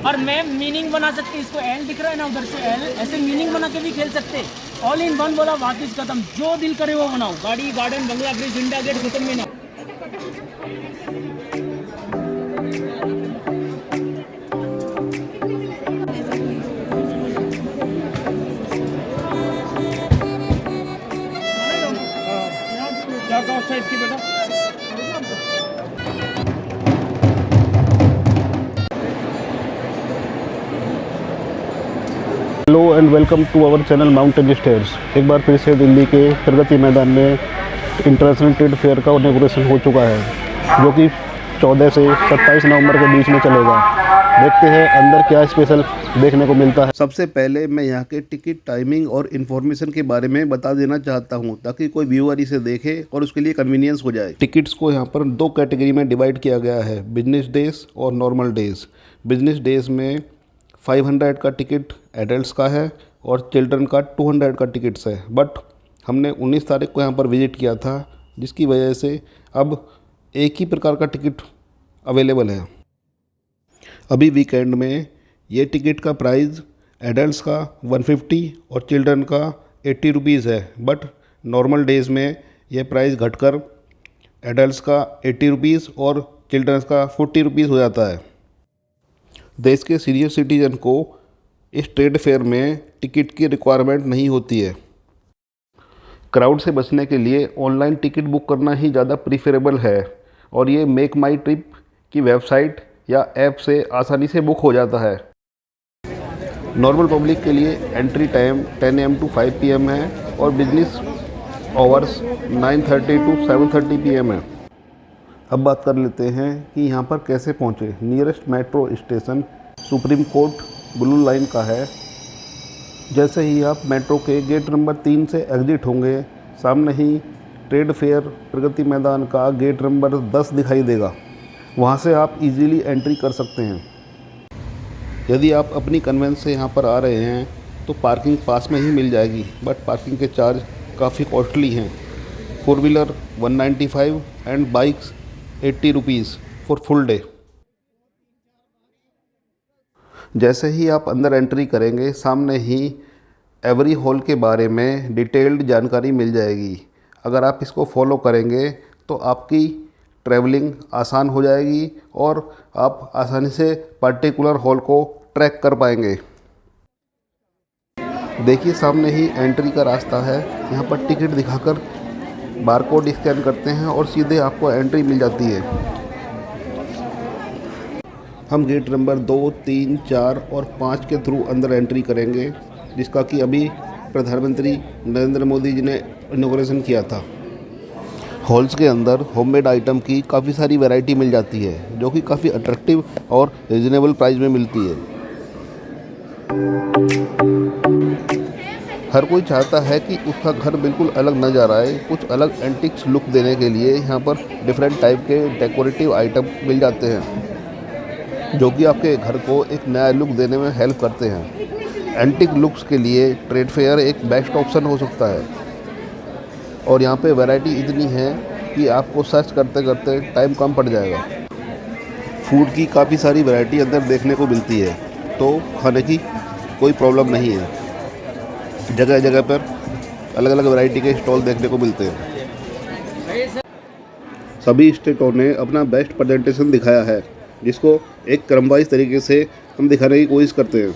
और मैं मीनिंग बना सकते, इसको एल दिख रहा है ना उधर से एल, ऐसे मीनिंग बना के भी खेल सकते। ऑल इन वन बोला वाकिस खत्म, जो दिल करे वो बनाओ, गाड़ी गार्डन बंगला ब्रिज इंडिया गेट खत्म में ना। क्या कॉस्ट है इसकी बेटा? Hello and welcome to our channel mountain stairs. एक बार फिर से दिल्ली के प्रगति मैदान में इंटरनेशनल ट्रेड फेयर का इनॉग्रेशन हो चुका है, जो कि 14 से 27 नवंबर के बीच में चलेगा। देखते हैं अंदर क्या स्पेशल देखने को मिलता है। सबसे पहले मैं यहाँ के टिकट टाइमिंग और इन्फॉर्मेशन के बारे में बता देना चाहता हूँ, ताकि कोई व्यूअर इसे देखे और उसके लिए कन्वीनियंस हो जाए। टिकट्स को यहाँ पर 2 कैटेगरी में डिवाइड किया गया है, बिजनेस डेज और नॉर्मल डेज। बिजनेस डेज में 500 का टिकट एडल्ट्स का है और चिल्ड्रन का 200 का टिकट्स है। बट हमने 19 तारीख को यहाँ पर विज़िट किया था, जिसकी वजह से अब एक ही प्रकार का टिकट अवेलेबल है। अभी वीकेंड में ये टिकट का प्राइस एडल्ट्स का 150 और चिल्ड्रन का 80 रुपीज़ है। बट नॉर्मल डेज़ में ये प्राइस घटकर एडल्ट्स का 80 रुपीज़ और चिल्ड्रंस का 40 रुपीज़ हो जाता है। देश के सीनियर सिटीजन को इस ट्रेड फेयर में टिकट की रिक्वायरमेंट नहीं होती है। क्राउड से बचने के लिए ऑनलाइन टिकट बुक करना ही ज़्यादा प्रीफरेबल है, और ये मेक माई ट्रिप की वेबसाइट या ऐप से आसानी से बुक हो जाता है। नॉर्मल पब्लिक के लिए entry time 10 AM to 5 PM है और बिजनेस आवर्स 9:30 to 7:30 PM है। अब बात कर लेते हैं कि यहाँ पर कैसे पहुँचे। Nearest metro station supreme court blue line का है। जैसे ही आप मेट्रो के गेट नंबर 3 से एग्जिट होंगे, सामने ही ट्रेड फेयर प्रगति मैदान का गेट नंबर 10 दिखाई देगा। वहाँ से आप इजीली एंट्री कर सकते हैं। यदि आप अपनी कन्वेंस से यहाँ पर आ रहे हैं तो पार्किंग पास में ही मिल जाएगी, बट पार्किंग के चार्ज काफ़ी कॉस्टली हैं। 4 wheeler 195 and bikes 80 rupees for full day. जैसे ही आप अंदर एंट्री करेंगे, सामने ही एवरी हॉल के बारे में डिटेल्ड जानकारी मिल जाएगी। अगर आप इसको फॉलो करेंगे तो आपकी ट्रैवलिंग आसान हो जाएगी और आप आसानी से पर्टिकुलर हॉल को ट्रैक कर पाएंगे। देखिए सामने ही एंट्री का रास्ता है। यहाँ पर टिकट दिखाकर बारकोड स्कैन करते हैं और सीधे आपको एंट्री मिल जाती है। हम गेट नंबर 2, 3, 4 और 5 के थ्रू अंदर एंट्री करेंगे, जिसका कि अभी प्रधानमंत्री नरेंद्र मोदी जी ने इनॉग्रेशन किया था। हॉल्स के अंदर होममेड आइटम की काफ़ी सारी वैरायटी मिल जाती है, जो कि काफ़ी अट्रैक्टिव और रिजनेबल प्राइस में मिलती है। हर कोई चाहता है कि उसका घर बिल्कुल अलग नज़र आए। कुछ अलग एंटिक्स लुक देने के लिए यहाँ पर डिफरेंट टाइप के डेकोरेटिव आइटम मिल जाते हैं, जो कि आपके घर को एक नया लुक देने में हेल्प करते हैं। एंटिक लुक्स के लिए ट्रेड फेयर एक बेस्ट ऑप्शन हो सकता है, और यहाँ पे वैरायटी इतनी है कि आपको सर्च करते करते टाइम कम पड़ जाएगा। फूड की काफ़ी सारी वैरायटी अंदर देखने को मिलती है, तो खाने की कोई प्रॉब्लम नहीं है। जगह जगह पर अलग अलग वैरायटी के स्टॉल देखने को मिलते हैं। सभी स्टेटों ने अपना बेस्ट प्रेजेंटेशन दिखाया है, जिसको एक क्रमवाइज तरीके से हम दिखाने की कोशिश करते हैं।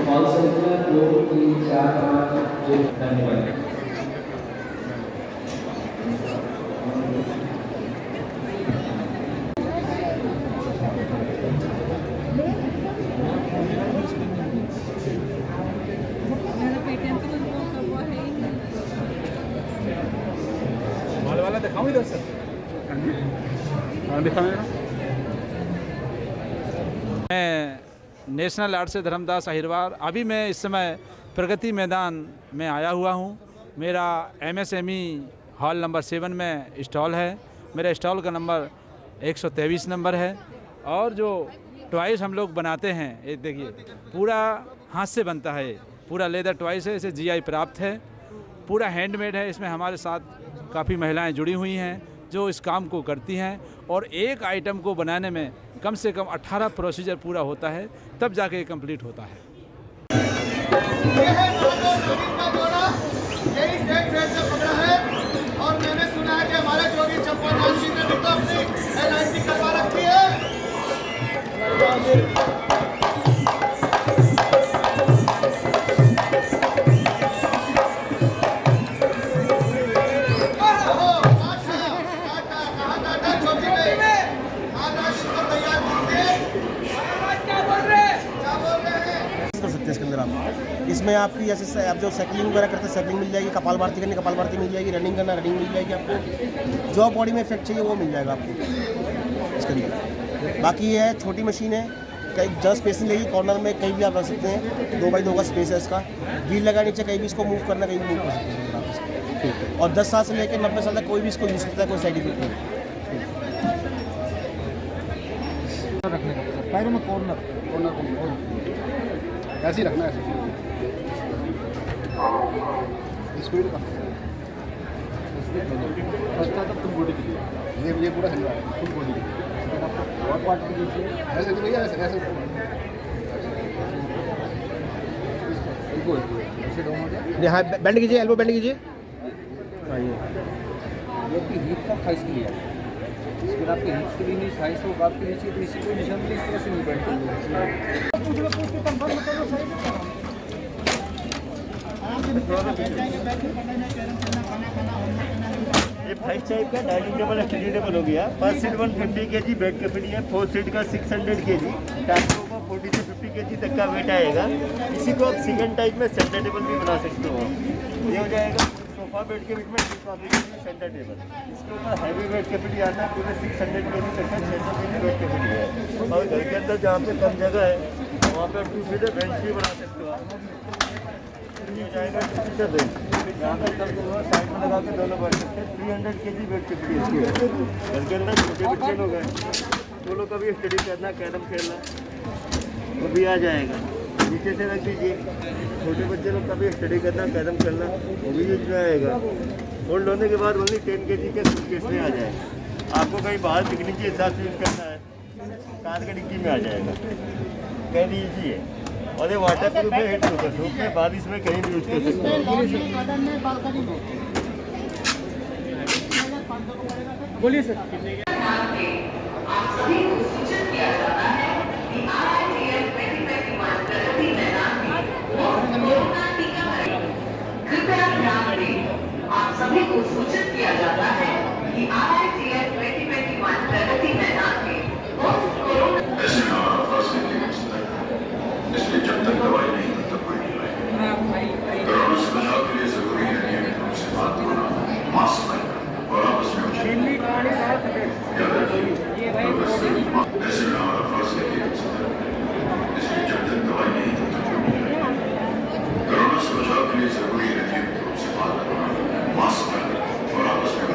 और संख्या 2 3 4 5 जो धन्यवाद। माल वाला दिखाऊं इधर सर। मैं नेशनल आर्ट से धर्मदास अहिरवार। अभी मैं इस समय प्रगति मैदान में आया हुआ हूँ। मेरा MSME हॉल नंबर 7 में स्टॉल है। मेरा स्टॉल का नंबर 123 नंबर है। और जो टॉयज़ हम लोग बनाते हैं, ये देखिए पूरा हाथ से बनता है, पूरा लेदर टॉयज़ है, इसे GI प्राप्त है, पूरा हैंडमेड है। इसमें हमारे साथ काफ़ी महिलाएं जुड़ी हुई हैं जो इस काम को करती हैं। और एक आइटम को बनाने में कम से कम 18 प्रोसीजर पूरा होता है, तब जाके ये कंप्लीट होता है। यही ट्रेड फेयर से पकड़ा है और मैंने सुना है कि हमारे जोगी चंपालाल जी ने भी तो अपनी LIC करवा रखी है। कर सकते हैं इसके अंदर आप। इसमें आपकी जैसे आप जो साइकिलिंग वगैरह करते हैं साइकिलिंग मिल जाएगी, कपाल भारती करनी कपाल भारती मिल जाएगी, रनिंग करना रनिंग मिल जाएगी आपको, जो बॉडी में इफेक्ट चाहिए वो मिल जाएगा आपको इसके अंदर। बाकी ये है छोटी मशीन है, कहीं ज़्यादा स्पेस नहीं लगेगी, कॉर्नर में कहीं भी आप रख सकते हैं। 2x2 का स्पेस है इसका, व्हील लगा नीचे, कहीं भी इसको मूव करना कहीं भी मूव कर सकते हैं आप इसको। और 10 साल से लेकर 90 साल तक कोई भी इसको यूज़ करता है, कोई साइड इफेक्ट नहीं। पैरों में कॉर्नर ऐसे ही रखना है, स्पीड का फुल बॉडी के लिए ये पूरा हिल रहा है, फुल बॉडी और पार्ट के लिए ऐसे तो भैया ऐसे ऐसे डाउन हो जाए। हाँ बेंड कीजिए, एल्बो बेंड कीजिए। ये आपकी हिप का थाइस के लिए है। फिर आपके हिप्स के लिए नहीं, थाइस को गाप के नीचे, तो इसी को निशान के लिए इस तरह से नहीं बैठते। ये 5 टाइप का डाइनिंग टेबल स्टडी हो गया। First seat 150 kg, bed capacity है 4 सीट का 600 kg, टाइपों का 40 से 50 kg तक का वेट आएगा। इसी को आप सेकंड टाइप में सेंटर टेबल भी बना सकते हो। ये हो जाएगा सोफा बेड के बीच में सेंटर टेबल। इसके ऊपर हैवी वेट कैपेसिटी आता है, पूरे 600 kg तक का 600 kg वेट कैपेसिटी है। और घर के अंदर जहाँ पे कम जगह है वहाँ पे 2 सीटर बेंच भी बना सकते हो आप। ये हो जाएगा 2 सीटर बेंच, यहाँ पे साइड में लगा के दोनों बैठ सकते हैं। 300 kg वेट कैपेसिटी इसकी है। घर के अंदर छोटे बच्चे लोग हैं, वो लोग का भी स्टडी करना, कैरम खेलना, वो भी आ जाएगा। नीचे से रख दीजिए, छोटे बच्चे लोग का भी स्टडी करना, कैरम खेलना, वो भी यूज में आएगा। होल्ड होने के बाद ओनली 10 kg के सूटकेस में आ जाएगा। आपको कहीं बाहर पिकनिक के हिसाब से यूज़ करना है, कार की डिक्की में आ जाएगा, कहीं ईजी है। और ये वाटर प्रूफ है, हिट प्रूफ है, धूप में बारिश में कहीं भी यूज कर सकते हो। बोलिए सर। आप सभी को सूचित किया जाता है कि RITL 2021 प्रगति मैदान में कोरोना टीकाकरण। कृपया ध्यान दें, आप सभी को सूचित किया जाता है कि RITL 2021 प्रगति मैदान में कोरोना। इसलिए जब तक दवाई नहीं तब तक कोई नहीं आएगी। कोरोना से बचाव के लिए जरूरी है नियमित रूप से हाथ धोना, मास्क पहनना और आपस में ऐसे में हमारा फर्ज है कि इसलिए जब तक दवाई नहीं तब तक कोई नहीं आएगी। कोरोना से बचाव के लिए जरूरी है नियमित रूप से हाथ धोना, मास्क पहनना और आपस में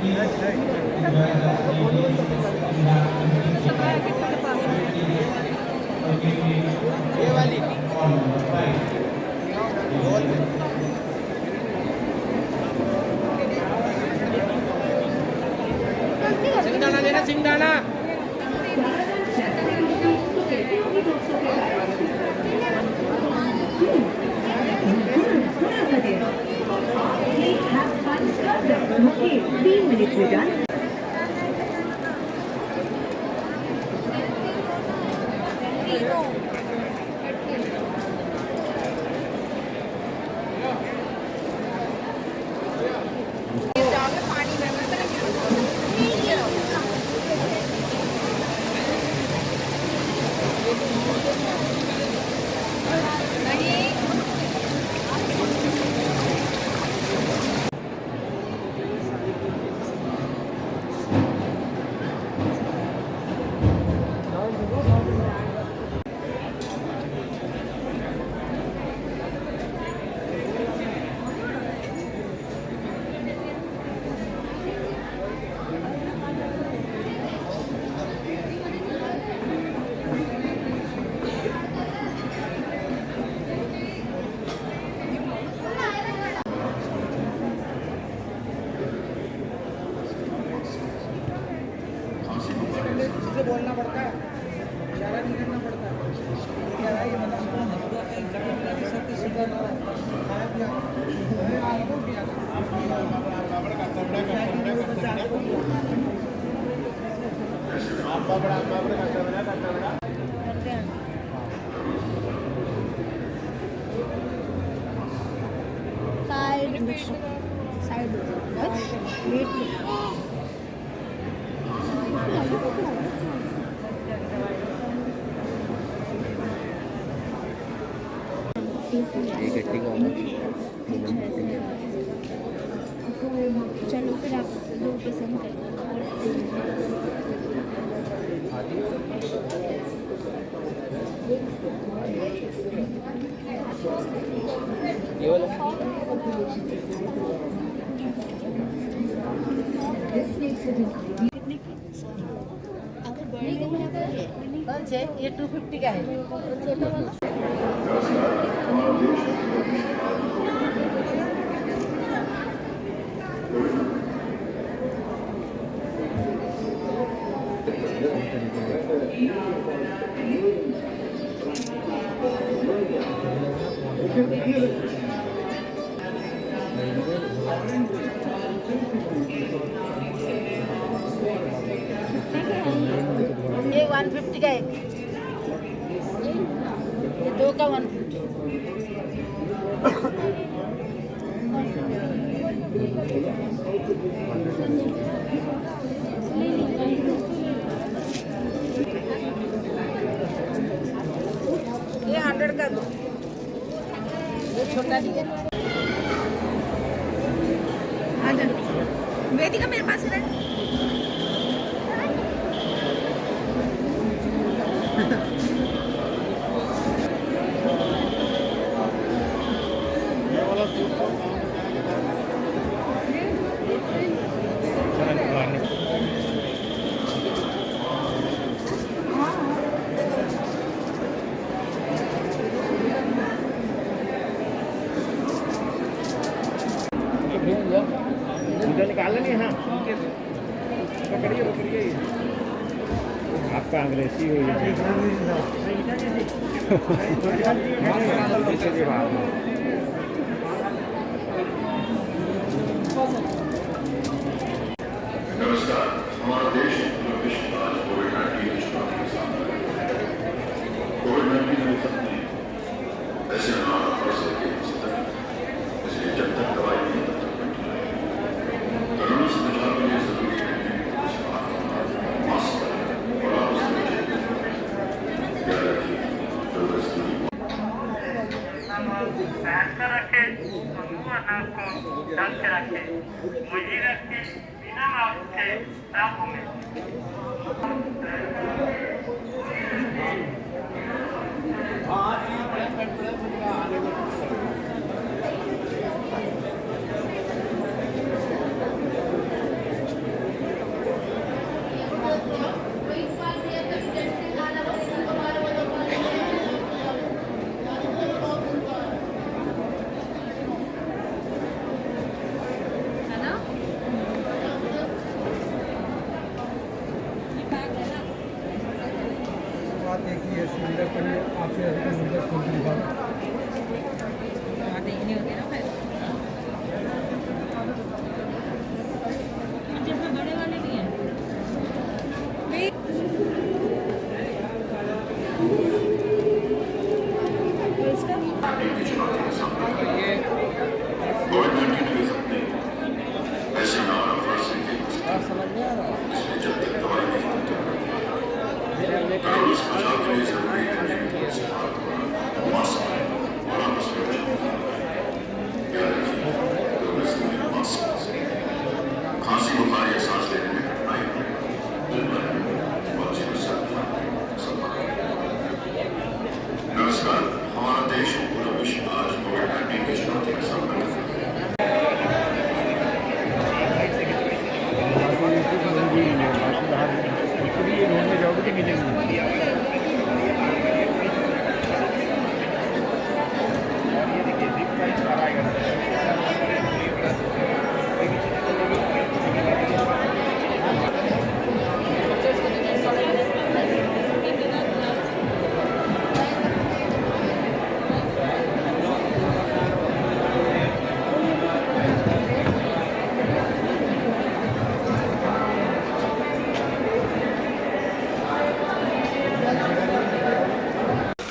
ये वाली गोल में सिंगदाना लेना सिंगदाना Okay, 3 minutes we're done. बोलना पड़ता है, इशारा नहीं करना पड़ता है। ये क्या है, ये चलो फिर आप 2% कौन से ये 250 का है छोटा वाला ये 150 का एक, ये 2 का 150। ये 100 का दो, ये छोटा डिजाइन। आ जा वेदिका मेरे पास है। निकालना नहीं। हाँ पकड़िए पकड़िए, आपका अंग्रेजी हो नमस्कार। हमारा देश विश्व आज कोविड-19 चुनौती के सामने है। कोविड-19 अभी तक नहीं, ऐसे में हमारा फर्ज है कि हम सतर्क रहें। इसलिए जब तक दवाई नहीं तब तक बैठे रहें। कोरोना से बचाव के लिए जरूरी है कि मास्क पहनें और आप उससे बचें। याद रखिए, 2 गज दूरी कर रखे तो मुंह और नाक को ढक के रखे, मुझे रखे बिना मास्क के ना घूमे। बड़े वाले भी हैं। कोविड-19 के अपने ऐसे नाम फंसे के जब तक दवाई नहीं होती अगर उस बचाव के लिए जरूरी है मास्क और आपस में याद रखिए मास्क खांसी बुखार या सांस लेने में कठिनाई दिन भर बहुत चिकित्सा नमस्कार। हमारा देश पूरा विश्व आज कोविड-19 की चुनौती का सामना कर रहा है।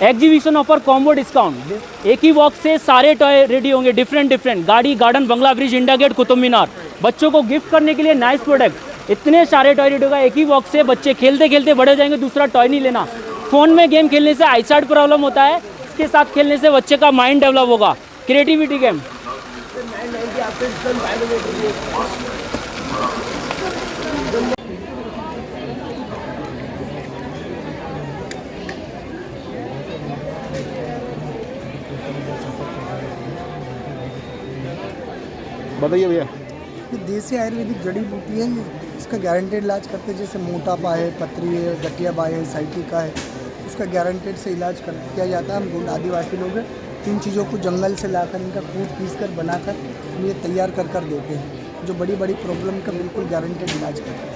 Exhibition offer combo discount. एक ही बॉक्स से सारे टॉय रेडी होंगे, डिफरेंट गाड़ी, गार्डन, बंगला bridge, India gate, Qutub Minar. बच्चों को गिफ्ट करने के लिए नाइस प्रोडक्ट, इतने सारे टॉय रेडी होगा। एक ही बॉक्स से बच्चे खेलते खेलते बड़े हो जाएंगे, दूसरा टॉय नहीं लेना। फ़ोन में गेम खेलने से आईसाइट प्रॉब्लम होता है, इसके साथ खेलने से बच्चे का माइंड डेवलप होगा। Creativity game. बताइए भैया। ये देसी आयुर्वेदिक जड़ी बूटी है, इसका गारंटेड इलाज करते हैं। जैसे मोटापा है, पथरी है, गठियाबाई है, साइटिका है, इसका गारंटेड से इलाज किया जाता है। हम लोग आदिवासी लोग हैं, इन चीज़ों को जंगल से लाकर इनका कूट पीस कर बनाकर हम ये तैयार कर देते हैं, जो बड़ी बड़ी प्रॉब्लम का बिल्कुल गारंटेड इलाज करते हैं।